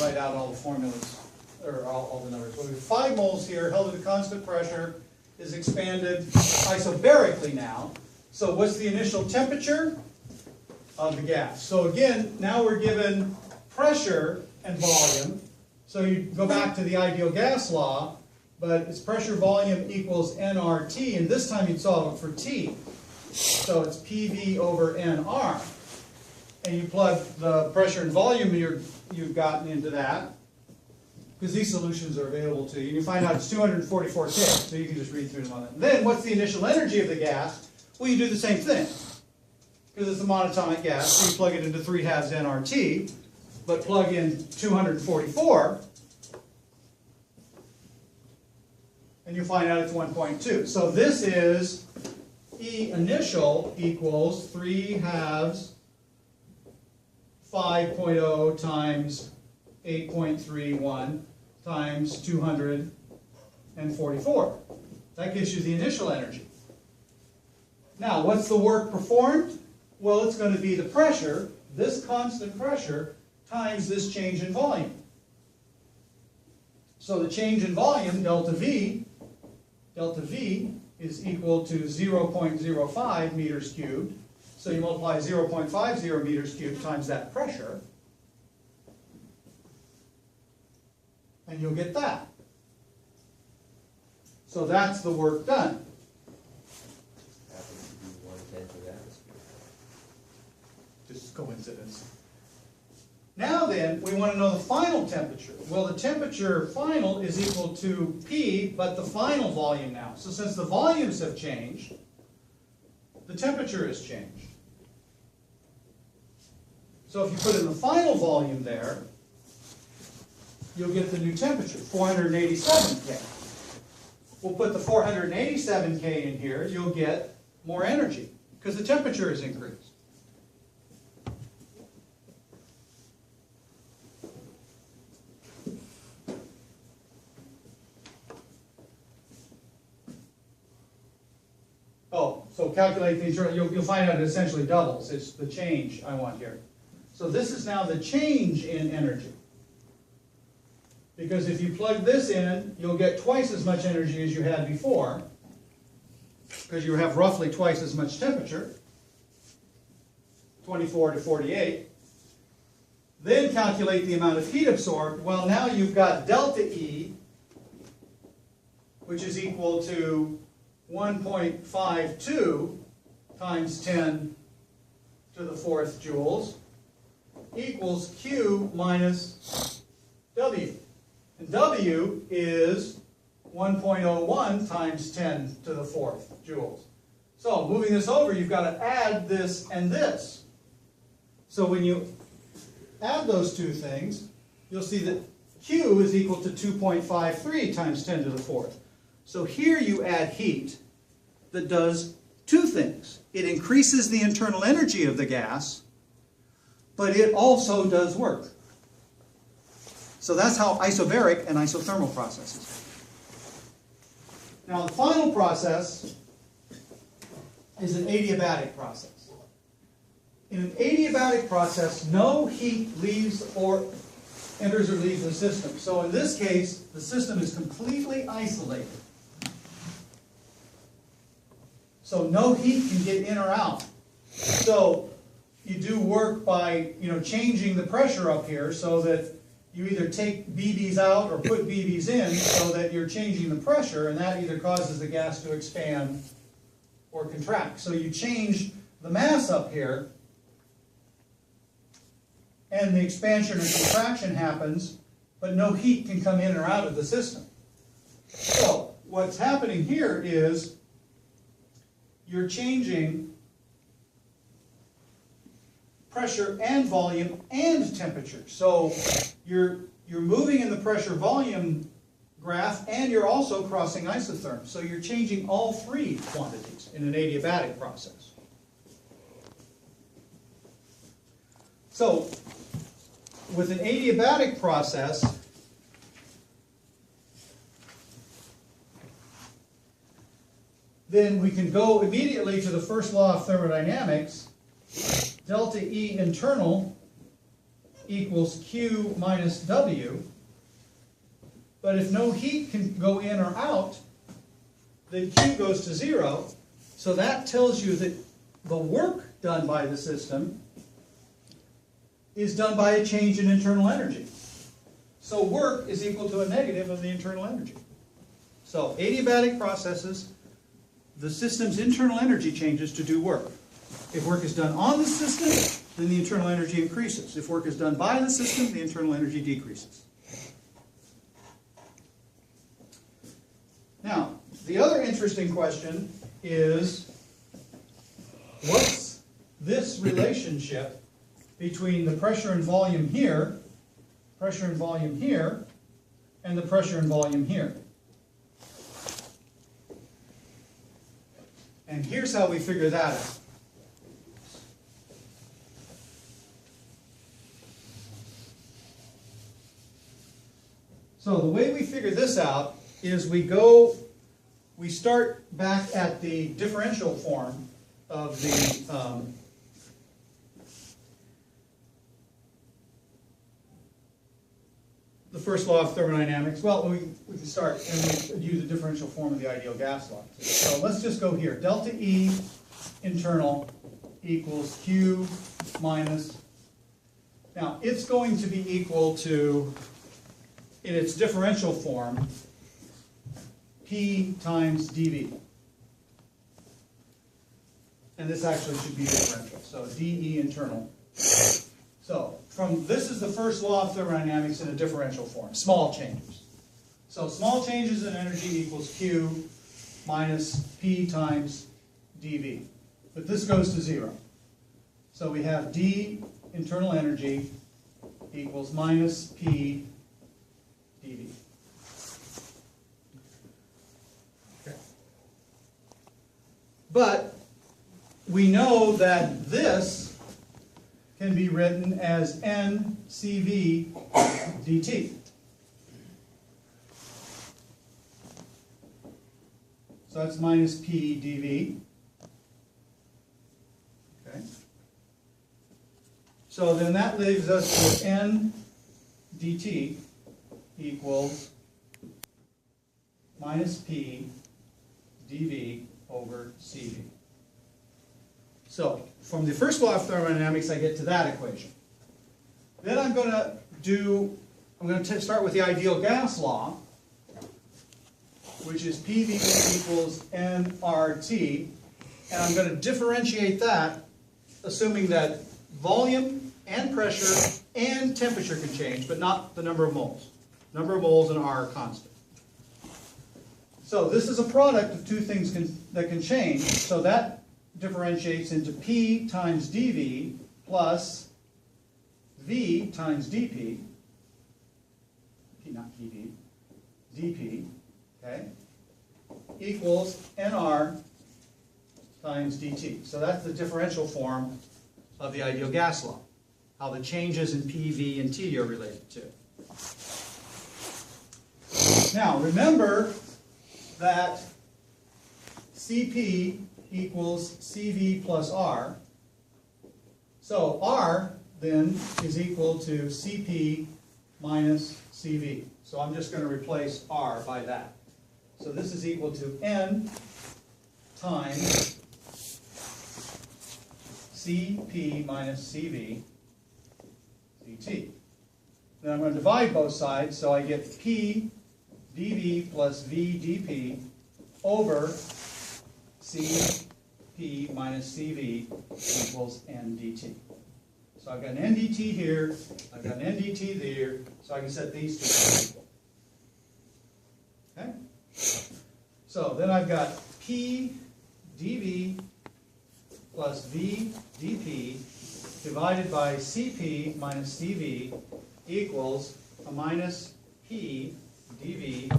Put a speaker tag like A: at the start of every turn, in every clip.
A: write out all the formulas, or all the numbers. Well, we have 5 moles here, held at a constant pressure, is expanded isobarically now. So what's the initial temperature of the gas? So again, now we're given pressure and volume. So you go back to the ideal gas law, but it's pressure volume equals nRT, and this time you'd solve it for T. So it's PV over nR. And you plug the pressure and volume you've gotten into that, because these solutions are available to you. And you find out it's 244 K, so you can just read through them on that. And then what's the initial energy of the gas? Well, you do the same thing, because it's a monatomic gas, so you plug it into 3/2 nRT, but plug in 244, and you find out it's 1.2. So this is E initial equals 3/2 5.0 times 8.31 times 244. That gives you the initial energy. Now, what's the work performed? Well, it's going to be the pressure, this constant pressure, times this change in volume. So the change in volume, delta V is equal to 0.05 meters cubed. So you multiply 0.50 meters cubed times that pressure, and you'll get that. So that's the work done.
B: Happens to be 1/10 of the atmosphere.
A: Just coincidence. Now then, we want to know the final temperature. Well, the temperature final is equal to P, but the final volume now. So since the volumes have changed, the temperature has changed. So if you put in the final volume there, you'll get the new temperature, 487 K. We'll put the 487 K in here, you'll get more energy, because the temperature has increased. Oh, so calculate these, you'll find out it essentially doubles. It's the change I want here. So this is now the change in energy. Because if you plug this in, you'll get twice as much energy as you had before, because you have roughly twice as much temperature, 24 to 48. Then calculate the amount of heat absorbed. Well, now you've got delta E, which is equal to 1.52 times 10 to the 4th joules equals Q minus W. And W is 1.01 times 10 to the 4th joules. So moving this over, you've got to add this and this. So when you add those two things, you'll see that Q is equal to 2.53 times 10 to the 4th. So here you add heat that does two things. It increases the internal energy of the gas, but it also does work. So that's how isobaric and isothermal processes. Now the final process is an adiabatic process. In an adiabatic process, no heat leaves or enters or leaves the system. So in this case, the system is completely isolated. So no heat can get in or out. So you do work by, changing the pressure up here so that you either take BBs out or put BBs in so that you're changing the pressure, and that either causes the gas to expand or contract. So you change the mass up here, and the expansion or contraction happens, but no heat can come in or out of the system. So what's happening here is you're changing pressure and volume and temperature. So you're moving in the pressure volume graph, and you're also crossing isotherms. So you're changing all three quantities in an adiabatic process. So with an adiabatic process, then we can go immediately to the first law of thermodynamics. Delta E internal equals Q minus W. But if no heat can go in or out, then Q goes to 0. So that tells you that the work done by the system is done by a change in internal energy. So work is equal to a negative of the internal energy. So adiabatic processes, the system's internal energy changes to do work. If work is done on the system, then the internal energy increases. If work is done by the system, the internal energy decreases. Now, the other interesting question is, what's this relationship between the pressure and volume here, and the pressure and volume here? And here's how we figure that out. So the way we figure this out is we start back at the differential form of the first law of thermodynamics. Well, we can start and we use the differential form of the ideal gas law. So let's just go here. Delta E internal equals Q minus. Now, it's going to be equal to, in its differential form, P times dV. And this actually should be differential. So dE internal. So this is the first law of thermodynamics in a differential form. Small changes. So small changes in energy equals Q minus P times dV. But this goes to 0. So we have D internal energy equals minus P dV. Okay. But we know that this can be written as NCV dt. So that's minus P dV. Okay. So then that leaves us with N dt equals minus P dV over CV. So from the first law of thermodynamics, I get to that equation. Then I'm going to start with the ideal gas law, which is PV equals nRT, and I'm going to differentiate that, assuming that volume and pressure and temperature can change, but not the number of moles. Number of moles and R are constant. So this is a product of two things that can change, so that differentiates into P times dV plus V times dP, P not dV, dP, okay, equals nR times dt. So that's the differential form of the ideal gas law, how the changes in P, V, and T are related to. Now remember that Cp equals Cv plus R. So R then is equal to Cp minus Cv. So I'm just going to replace R by that. So this is equal to N times Cp minus Cv dt. Then I'm going to divide both sides, so I get P dV plus V dP over Cp minus Cv equals N dt. So I've got an N dt here, I've got an N dt there, so I can set these two equal. Okay? So then I've got P dV plus V dP divided by Cp minus Cv equals a minus P dV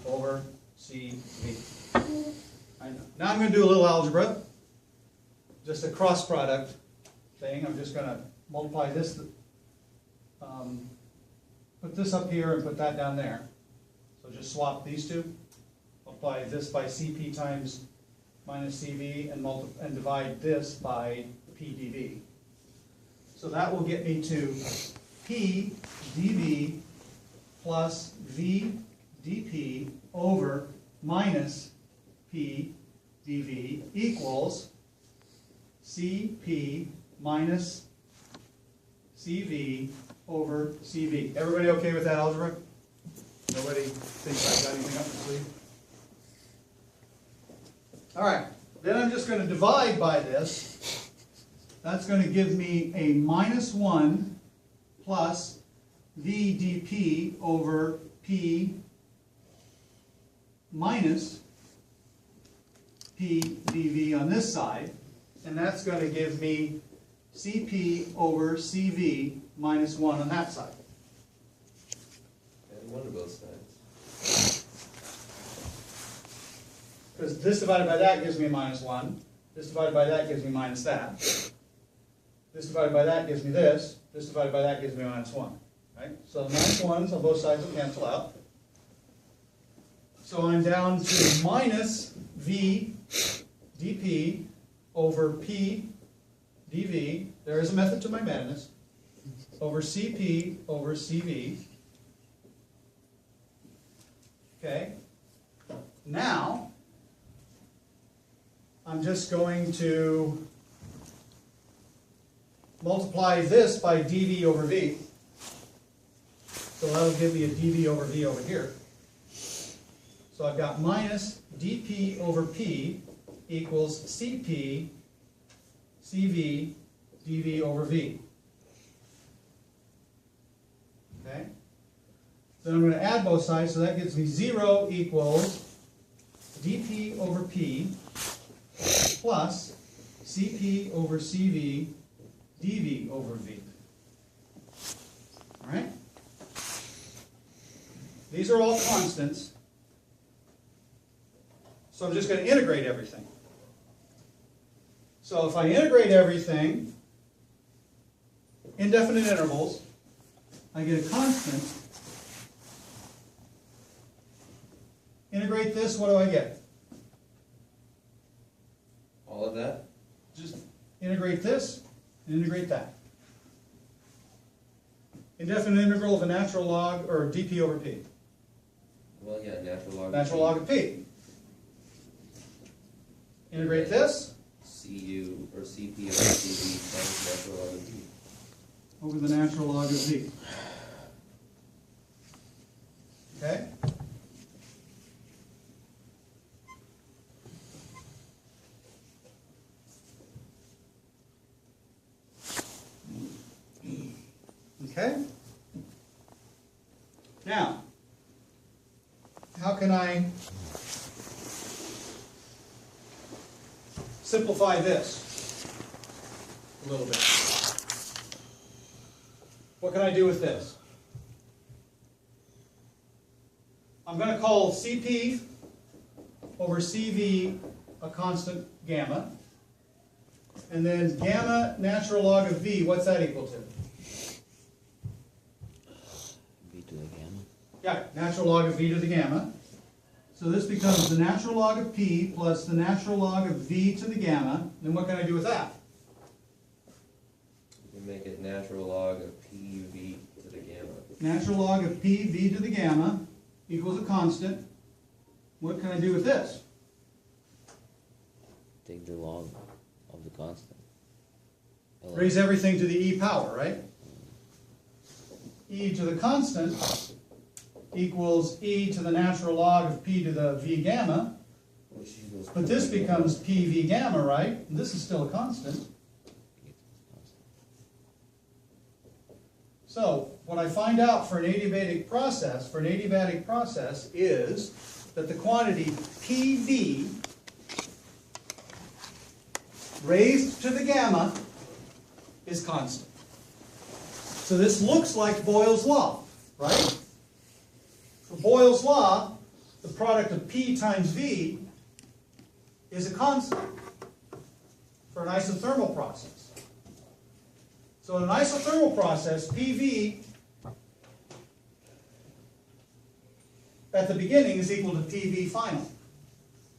A: over Cv. Now I'm going to do a little algebra, just a cross product thing. I'm just going to multiply this, put this up here and put that down there. So just swap these two. Multiply this by Cp times minus Cv and divide this by P dV. So that will get me to P dV plus V dP over minus P dV equals Cp minus Cv over Cv. Everybody okay with that algebra? Nobody thinks I got anything up the sleeve? All right, then I'm just going to divide by this. That's going to give me a minus 1 plus V dP over P minus P dV on this side. And that's going to give me Cp over Cv minus 1 on that side.
B: And one of both sides.
A: Because this divided by that gives me a minus 1. This divided by that gives me minus that. This divided by that gives me this. This divided by that gives me minus 1. Right? So the minus 1s on both sides will cancel out. So I'm down to minus V dP over P dV. There is a method to my madness. Over Cp over Cv. Okay. Now, I'm just going to multiply this by dV over V. So that'll give me a dV over V over here. So I've got minus dP over P equals Cp Cv dV over V. Okay? Then I'm going to add both sides, so that gives me 0 equals dP over P plus Cp over Cv dV over V. All right? These are all constants. So I'm just going to integrate everything. So if I integrate everything, indefinite intervals, I get a constant. Integrate this, what do I get?
B: All of that?
A: Just integrate this and integrate that. Indefinite integral of a natural log, or dP over P.
B: Well, yeah, natural log.
A: Natural log of P. Integrate this
B: Cu, or Cp over Cv times natural log of V.
A: over the natural log of V. Okay? Okay? Now, how can I simplify this a little bit? What can I do with this? I'm going to call Cp over Cv a constant gamma. And then gamma natural log of V, what's that equal to?
C: V to the gamma.
A: Yeah, natural log of V to the gamma. So this becomes the natural log of P plus the natural log of V to the gamma. Then what can I do with that?
B: You can make it natural log of PV to the gamma.
A: Natural log of P V to the gamma equals a constant. What can I do with this?
C: Take the log of the constant.
A: Raise everything to the e power, right? E to the constant equals e to the natural log of P to the V gamma.
B: Which equals
A: But this becomes PV gamma, right? And this is still a constant. So, what I find out for an adiabatic process, is that the quantity PV raised to the gamma is constant. So this looks like Boyle's law, right? For Boyle's law, the product of P times V is a constant for an isothermal process. So in an isothermal process, PV at the beginning is equal to PV final.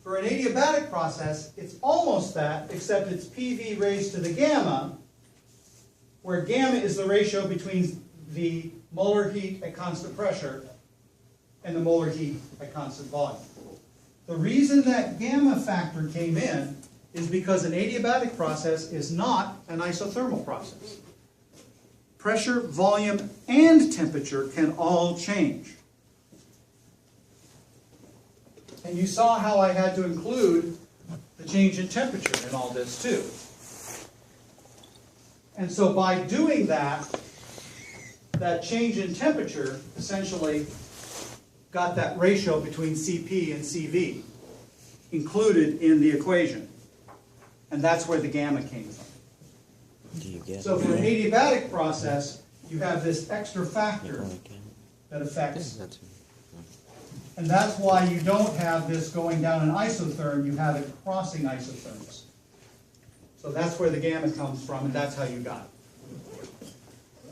A: For an adiabatic process, it's almost that, except it's PV raised to the gamma, where gamma is the ratio between the molar heat at constant pressure and the molar heat at constant volume. The reason that gamma factor came in is because an adiabatic process is not an isothermal process. Pressure, volume, and temperature can all change. And you saw how I had to include the change in temperature in all this too. And so by doing that, that change in temperature essentially got that ratio between Cp and Cv included in the equation. And that's where the gamma came from.
C: Do you get
A: So for an adiabatic process, you have this extra factor
C: gamma?
A: that affects,
C: That's
A: and that's why you don't have this going down an isotherm, you have it crossing isotherms. So that's where the gamma comes from, and that's how you got it.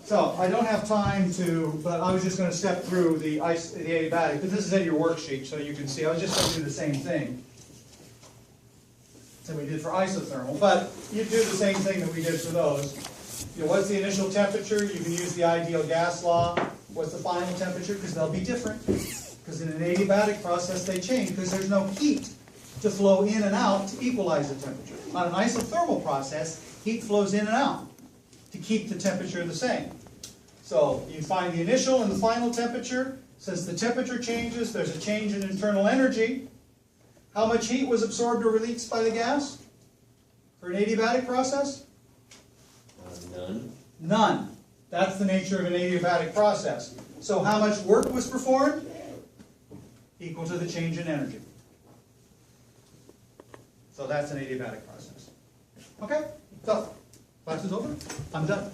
A: So I don't have time to, but I was just going to step through the adiabatic, but this is in your worksheet, so you can see. I was just going to do the same thing that we did for isothermal, but you do the same thing that we did for those. You know, what's the initial temperature? You can use the ideal gas law. What's the final temperature? Because they'll be different. Because in an adiabatic process, they change because there's no heat to flow in and out to equalize the temperature. On an isothermal process, heat flows in and out to keep the temperature the same. So you find the initial and the final temperature. Since the temperature changes, there's a change in internal energy. How much heat was absorbed or released by the gas for an adiabatic process?
B: None.
A: None. That's the nature of an adiabatic process. So how much work was performed? Equal to the change in energy. So that's an adiabatic process. Okay? So, class is over. I'm done.